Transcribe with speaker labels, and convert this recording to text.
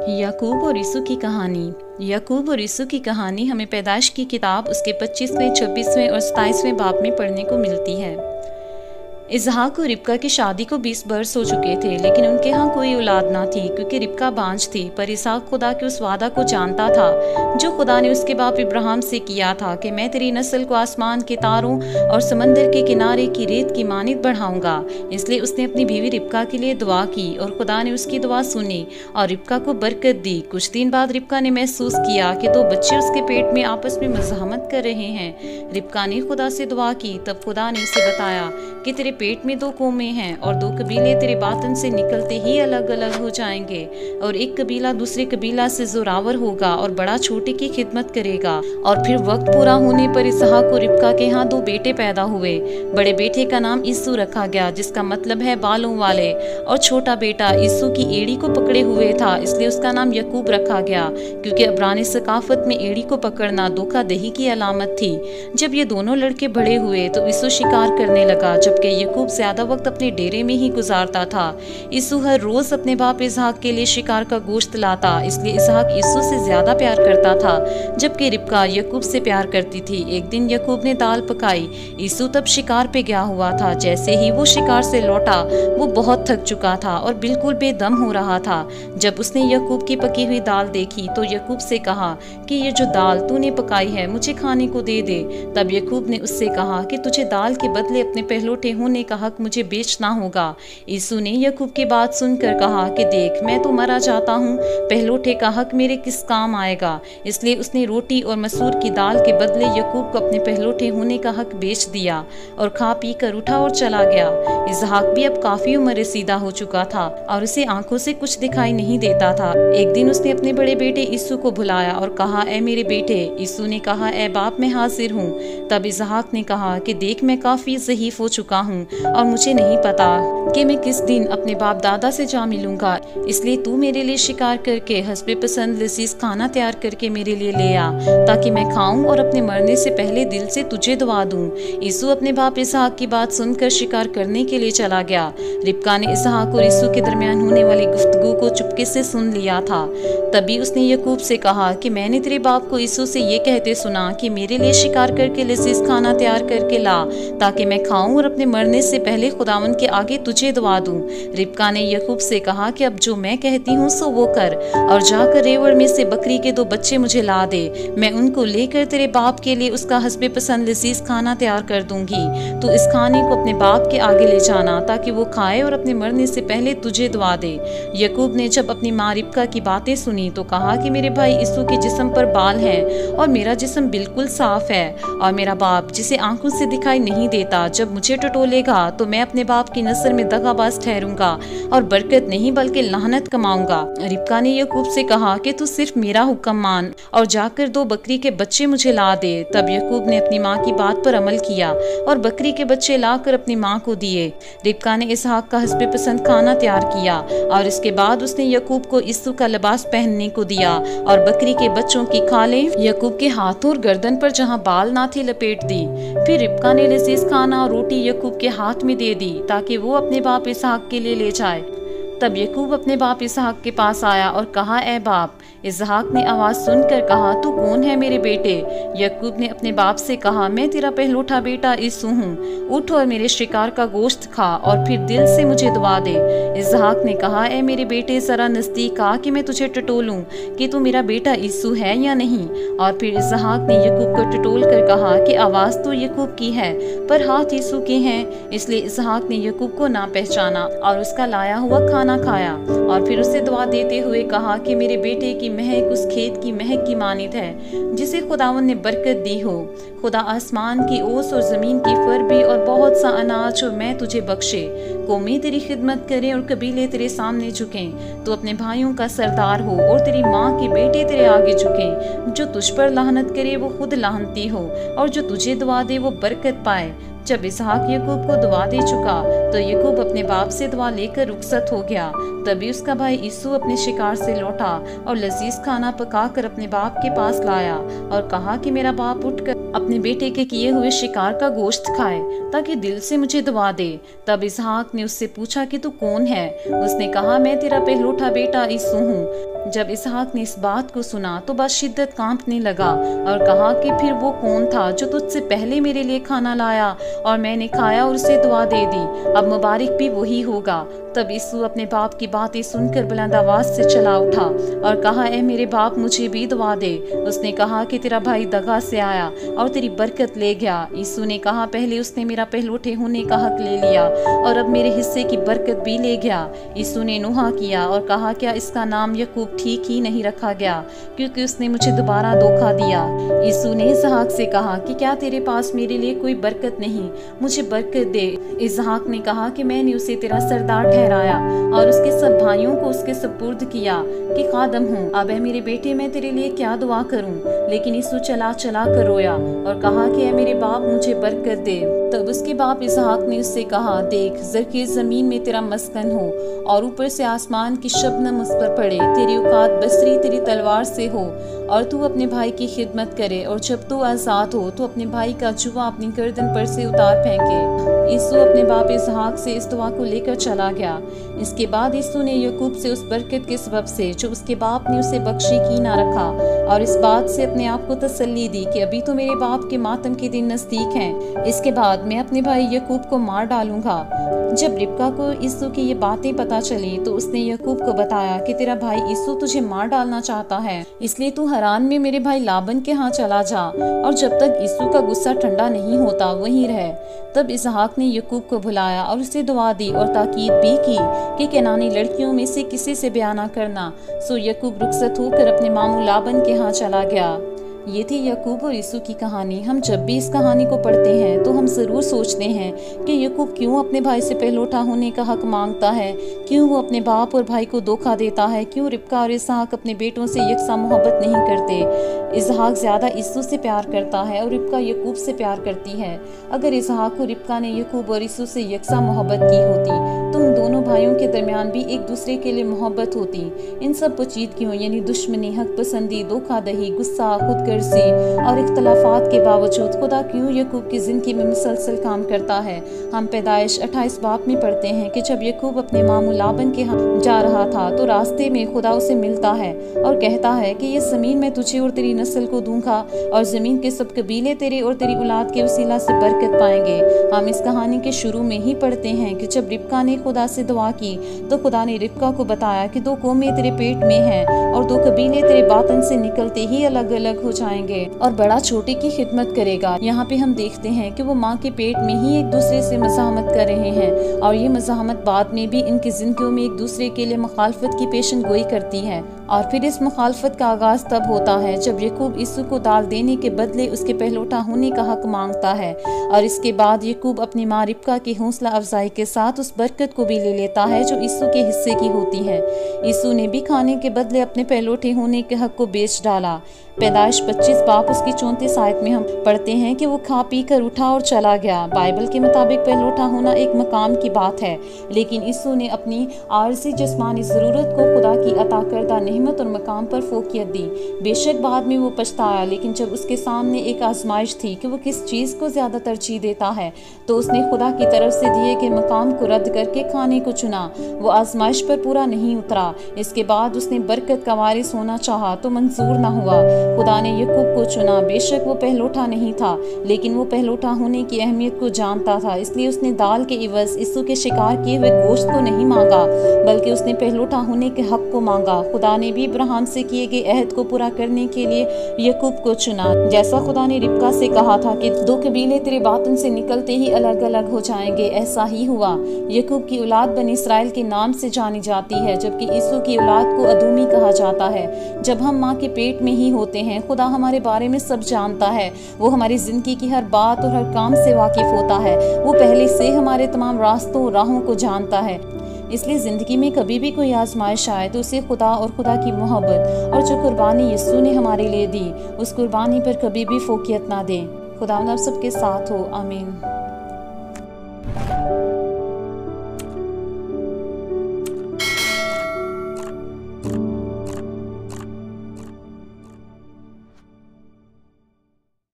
Speaker 1: याकूब और यूसुफ की कहानी। याकूब और यूसुफ की कहानी हमें पैदाइश की किताब उसके 25वें, 26वें और 27वें बाब में पढ़ने को मिलती है। इसहाक और रिबका की शादी को 20 बरस हो चुके थे, लेकिन उनके यहाँ कोई औलाद ना थी क्योंकि रिबका बांझ थी। पर इसहाक खुदा के उस वादा को जानता था जो खुदा ने उसके बाप इब्राहिम से किया था कि मैं तेरी नस्ल को आसमान के तारों और समंदर के किनारे की रेत की मानित बढ़ाऊंगा। इसलिए उसने अपनी बीवी रिबका के लिए दुआ की और खुदा ने उसकी दुआ सुनी और रिबका को बरकत दी। कुछ दिन बाद रिबका ने महसूस किया कि 2 बच्चे उसके पेट में आपस में मज़ाहमत कर रहे हैं। रिबका ने खुदा से दुआ की, तब खुदा ने उसे बताया कि तेरे पेट में 2 कौमें हैं और 2 कबीले तेरे बातन से निकलते ही अलग अलग हो जाएंगे और एक कबीला दूसरे कबीला से जोरावर होगा और बड़ा छोटे की खिदमत करेगा। और फिर वक्त पूरा होने पर इसहाक और रिबका के यहाँ 2 बेटे पैदा हुए। बड़े बेटे का नाम ईसू रखा गया, जिसका मतलब है बालों वाले, और छोटा बेटा ईसू की एड़ी को पकड़े हुए था, इसलिए उसका नाम याकूब रखा गया, क्योंकि अब्रानी सकाफत में एड़ी को पकड़ना धोखाधड़ी की अलामत थी। जब ये दोनों लड़के बड़े हुए तो ईसू शिकार करने लगा, जबकि याकूब ज्यादा वक्त अपने डेरे में ही गुजारता था। ईसू हर रोज अपने बाप इसहाक के लिए शिकार का गोश्त लाता, इसलिए इसहाक ईसू से ज्यादा प्यार करता था, जबकि रिबका याकूब से प्यार करती थी। एक दिन याकूब ने दाल पकाई। ईसू तब शिकार पे गया हुआ था। जैसे ही वो शिकार से लौटा वो बहुत थक चुका था और बिल्कुल बेदम हो रहा था। जब उसने याकूब की पकी हुई दाल देखी तो याकूब से कहा कि ये जो दाल तूने पकाई है मुझे खाने को दे दे। तब याकूब ने उससे कहा कि तुझे दाल के बदले अपने पहलौठे होने का हक मुझे बेचना होगा। यीशु ने याकूब की बात सुनकर कहा कि देख, मैं तो मरा जाता हूँ, पहलौठे का हक मेरे किस काम आएगा। इसलिए उसने रोटी और मसूर की दाल के बदले याकूब को अपने पहलौठे होने का हक बेच दिया और खा पी कर उठा और चला गया। इसहाक भी अब काफी उम्र रसीदा हो चुका था और उसे आंखों से कुछ दिखाई नहीं देता था। एक दिन उसने अपने बड़े बेटे यीशु को बुलाया और कहा, ए मेरे बेटे। यीशु ने कहा, ए बाप, मैं हाजिर हूँ। तब इसहाक ने कहा कि देख, मैं काफी ज़ईफ हो चुका हूँ और मुझे नहीं पता कि मैं किस दिन अपने बाप दादा से जा मिलूंगा, इसलिए तू मेरे लिए शिकार करके हस्बे पसंद लजीज खाना तैयार करके मेरे लिए ले आ, ताकि मैं खाऊं और अपने मरने से पहले दिल से तुझे दुआ दूं। यीशु अपने बाप इसहाक की बात सुनकर शिकार करने के लिए चला गया। रिबका ने इसहाक और यीशु के दरमियान होने वाली गुफ्तगू को चुपके से सुन लिया था। तभी उसने याकूब से कहा कि मैंने तेरे बाप को यीशु से ये कहते सुना कि मेरे लिए शिकार करके लजीज खाना तैयार करके ला, ताकि मैं खाऊं और अपने मरने से पहले खुदावन के आगे तुझे दुआ दूं। रिबका ने याकूब से कहा कि अब जो मैं कहती हूँ सो वो कर, और जाकर रेवड़ में से बकरी के 2 बच्चे मुझे ला दे। मैं उनको लेकर तेरे बाप के लिए उसका हस्बे पसंद लजीज खाना तैयार कर दूंगी। तो इस खाने को अपने बाप के आगे ले जाना, ताकि वो खाए और अपने मरने से पहले तुझे दुआ दे। याकूब ने जब अपनी माँ रिबका की बातें सुनी तो कहा कि मेरे भाई यीशु के जिस्म पर बाल हैं और मेरा जिस्म बिल्कुल साफ है, और मेरा बाप जिसे आंखों से दिखाई नहीं देता, जब मुझे टटोलेगा तो मैं अपने बाप की नस्ल में दगाबाज ठहरूंगा और बरकत नहीं बल्कि लानत कमाऊंगा। रिबका ने याकूब से कहा कि तू सिर्फ मेरा हुक्म मान और जाकर 2 बकरी के बच्चे मुझे ला दे। तब याकूब ने अपनी माँ की बात पर अमल किया और बकरी के बच्चे लाकर अपनी माँ को दिए। रिबका ने इसहाक का हस्बे पसंद खाना तैयार किया और इसके बाद उसने याकूब को यीशु का लिबास पहनने को दिया और बकरी के बच्चों की खालें याकूब के हाथों और गर्दन पर जहाँ बाल ना थे लपेट दी। फिर रिबका ने लजीज खाना और रोटी याकूब के हाथ में दे दी ताकि वो अपने बाप इसहाक के लिए ले जाए। तब याकूब अपने बाप इसहाक के पास आया और कहा, ए बाप। इसहाक ने आवाज सुनकर कहा, तू कौन है मेरे बेटे? याकूब ने अपने बाप से कहा, मैं तेरा पहलौठा बेटा यीशु हूँ, उठ और मेरे शिकार का गोश्त खा और फिर दिल से मुझे दुआ दे। इसहाक ने कहा, ए मेरे बेटे, जरा नजदीक आ कि मैं तुझे टटोलूं कि तू मेरा बेटा यीशु है या नहीं। और फिर इसहाक ने याकूब को टटोल कर कहा कि आवाज तो याकूब की है पर हाथ यीशु के हैं। इसलिए इसहाक ने याकूब को ना पहचाना और उसका लाया हुआ खाना खाया और फिर उसे दुआ देते हुए कहा कि मेरे बेटे की महक उस खेत की महक की मानित है जिसे खुदावन ने बरकत दी हो। खुदा आसमान की ओस और जमीन की फर भी और बहुत सा अनाज और मैं तुझे बख्शे। कौमें तेरी खिदमत करें और कबीले तेरे सामने झुकें। तो अपने भाइयों का सरदार हो और तेरी माँ के बेटे तेरे आगे झुकें। जो तुझ पर लानत करे वो खुद लानती हो और जो तुझे दुआ दे वो बरकत पाए। जब इसहाक याकूब को दुआ दे चुका तो याकूब अपने बाप से दुआ लेकर रुखसत हो गया। तभी उसका भाई यीशु अपने शिकार से लौटा और लजीज खाना पकाकर अपने बाप के पास लाया और कहा कि मेरा बाप उठकर अपने बेटे के किए हुए शिकार का गोश्त खाए ताकि दिल से मुझे दुआ दे। तब इसहाक ने उससे पूछा कि तू कौन है? उसने कहा, मैं तेरा पहलौठा बेटा यीशु हूँ। जब इसहाक ने इस बात को सुना तो बशिद्दत कांपने लगा और कहा कि फिर वो कौन था जो तुझसे पहले मेरे लिए खाना लाया और मैंने खाया और उसे दुआ दे दी, अब मुबारक भी वही होगा। तब यीशु अपने बाप की बातें सुनकर बुलंद आवाज से चला उठा और कहा, ए मेरे बाप, मुझे भी दुआ दे। उसने कहा कि तेरा भाई दगा से आया और तेरी बरकत ले गया। यीशु ने कहा, पहले उसने मेरा पहलौठे होने का हक ले लिया और अब मेरे हिस्से की बरकत भी ले गया। यीशु ने नुहा किया और कहा, क्या इसका नाम यकूब ठीक ही नहीं रखा गया, क्योंकि उसने मुझे दोबारा धोखा दिया। यीशु ने इसहाक से कहा कि क्या तेरे पास मेरे लिए कोई बरकत नहीं, मुझे बरकत दे। इसहाक ने कहा कि मैंने उसे तेरा सरदार ठहराया और उसके सब भाइयों को उसके सपुर्द किया कि खादम हूँ। अब है मेरे बेटे, मैं तेरे लिए क्या दुआ करूँ? लेकिन यीशु चला चला कर रोया और कहा कि ऐ मेरे बाप, मुझे बरकत दे। तब उसके बाप इसहाक ने उससे कहा, देख, ज़रख़ीज़ ज़मीन में तेरा मस्कन हो और ऊपर से आसमान की शबनम उस पर पड़े, तेरी औकात बसरी तेरी तलवार से हो और तू अपने भाई की खिदमत करे, और जब तू आज़ाद हो तो अपने भाई का जुआ अपनी गर्दन पर से उतार फेंके। यीशु अपने बाप इसहाक से इस दुआ को लेकर चला गया। इसके बाद यीशु ने यकूब से उस बरकत के सबब से जो उसके बाप ने उसे बख्शी की ना रखा और इस बात से अपने आप को तसल्ली दी कि अभी तो मेरे बाप के मातम के दिन नज़दीक हैं, इसके बाद मैं अपने भाई यकूब को मार डालूंगा। जब रिबका को यीशु की ये बातें पता चली तो उसने यकूब को बताया कि तेरा भाई यीशु तुझे मार डालना चाहता है, इसलिए तू हरान में मेरे भाई लाबन के यहाँ चला जा और जब तक यीशु का गुस्सा ठंडा नहीं होता वहीं रह। तब इसहाक ने यकूब को बुलाया और उसे दुआ दी और ताकीद भी की कि केनानी लड़कियों में से किसी से ब्याह ना करना। सो यकूब रुखसत होकर अपने मामू लाबन के यहाँ चला गया। ये थी यकूब और यीशु की कहानी। हम जब भी इस कहानी को पढ़ते हैं तो हम ज़रूर सोचते हैं कि यकूब क्यों अपने भाई से पहलौठा होने का हक मांगता है, क्यों वो अपने बाप और भाई को धोखा देता है, क्यों रिबका और इसहाक अपने बेटों से यकसा मोहब्बत नहीं करते। इसहाक ज़्यादा यीशु से प्यार करता है और रिबका यकूब से प्यार करती है। अगर इसहाक और रिबका ने यकूब और यीशु से यकसा मोहब्बत की होती तो उन दोनों भाइयों के दरमियान भी एक दूसरे के लिए मोहब्बत होती। इन सब पोचीदगियों यानी दुश्मनी, हक पसंदी, धोखाधड़ी, गुस्सा, खुदगर्जी और इख्तलाफात के बावजूद खुदा क्यों यकूब की ज़िंदगी में मुसलसल काम करता है। हम पैदाइश 28 बाब में पढ़ते हैं कि जब यकूब अपने मामू लाबन के यहाँ जा रहा था तो रास्ते में खुदा उसे मिलता है और कहता है कि ये ज़मीन मैं तुझे और तेरी नस्ल को दूंगा और ज़मीन के सब कबीले तेरे और तेरी औलाद के वसीला से बरकत पाएंगे। हम इस कहानी के शुरू में ही पढ़ते हैं कि जब रिबका ने खुदा से दुआ की तो खुदा ने रिबका को बताया कि 2 कौमें तेरे पेट में हैं और 2 कबीले तेरे बातन से निकलते ही अलग अलग हो जाएंगे और बड़ा छोटे की खिदमत करेगा। यहाँ पे हम देखते हैं कि वो माँ के पेट में ही एक दूसरे से मज़ाहमत कर रहे हैं और ये मज़ाहमत बाद में भी इनकी ज़िंदगियों में एक दूसरे के लिए मुखालफत की पेशन गोई करती है। और फिर इस मुखालफत का आगाज़ तब होता है जब यकूब यीशु को दाल देने के बदले उसके पहलौठा होने का हक मांगता है और इसके बाद यकूब अपनी माँ रिबका की हौसला अफजाई के साथ उस बरकत को भी ले लेता है जो यीशु के हिस्से की होती है। यीशु ने भी खाने के बदले अपने पहलौठे होने के हक को बेच डाला। पैदाइश 25 बाप उसकी 34 आयत में हम पढ़ते हैं कि वो खा पी कर उठा और चला गया। बाइबल के मुताबिक पहलौठा होना एक मकाम की बात है, लेकिन यीशु ने अपनी आरज़ी जिस्मानी ज़रूरत को खुदा की अता करदा नेमत और मकाम पर फोकियत दी। बेशक बाद में वो पछताया, लेकिन जब उसके सामने एक आजमाइश थी कि वो किस चीज़ को ज़्यादा तरजीह देता है तो उसने खुदा की तरफ से दिए गए मकाम को रद्द करके खाने को चुना। वो आजमाइश पर पूरा नहीं उतरा। इसके बाद उसने बरकत का वारिस होना चाहा तो मंजूर ना हुआ। खुदा ने यकूब को चुना। बेशक वो पहलौठा नहीं था, लेकिन वो पहलौठा होने की अहमियत को जानता था, इसलिए उसने दाल के इवज़ यीशु के शिकार किए हुए गोश्त को नहीं मांगा, बल्कि उसने पहलौठा होने के हक को मांगा। खुदा ने भी इब्राहिम से किए गए अहद को पूरा करने के लिए यकूब को चुना। जैसा खुदा ने रिबका से कहा था कि 2 कबीले तेरे बातन से निकलते ही अलग अलग हो जाएंगे, ऐसा ही हुआ। यकूब की औलाद बनी इसराइल के नाम से जानी जाती है, जबकि यीशु की औलाद को अदूमी कहा जाता है। जब हम माँ के पेट में ही होते हैं, खुदा हमारे बारे में सब जानता है। वो हमारी ज़िंदगी की हर बात और हर काम से वाकिफ़ होता है। वो पहले से हमारे तमाम रास्तों और राहों को जानता है। इसलिए ज़िंदगी में कभी भी कोई आजमाइश आए तो उसे खुदा और खुदा की मोहब्बत और जो कुर्बानी यीशु ने हमारे लिए दी, उस कुर्बानी पर कभी भी फोकियत ना दें। खुदा आप सबके साथ हो। आमीन।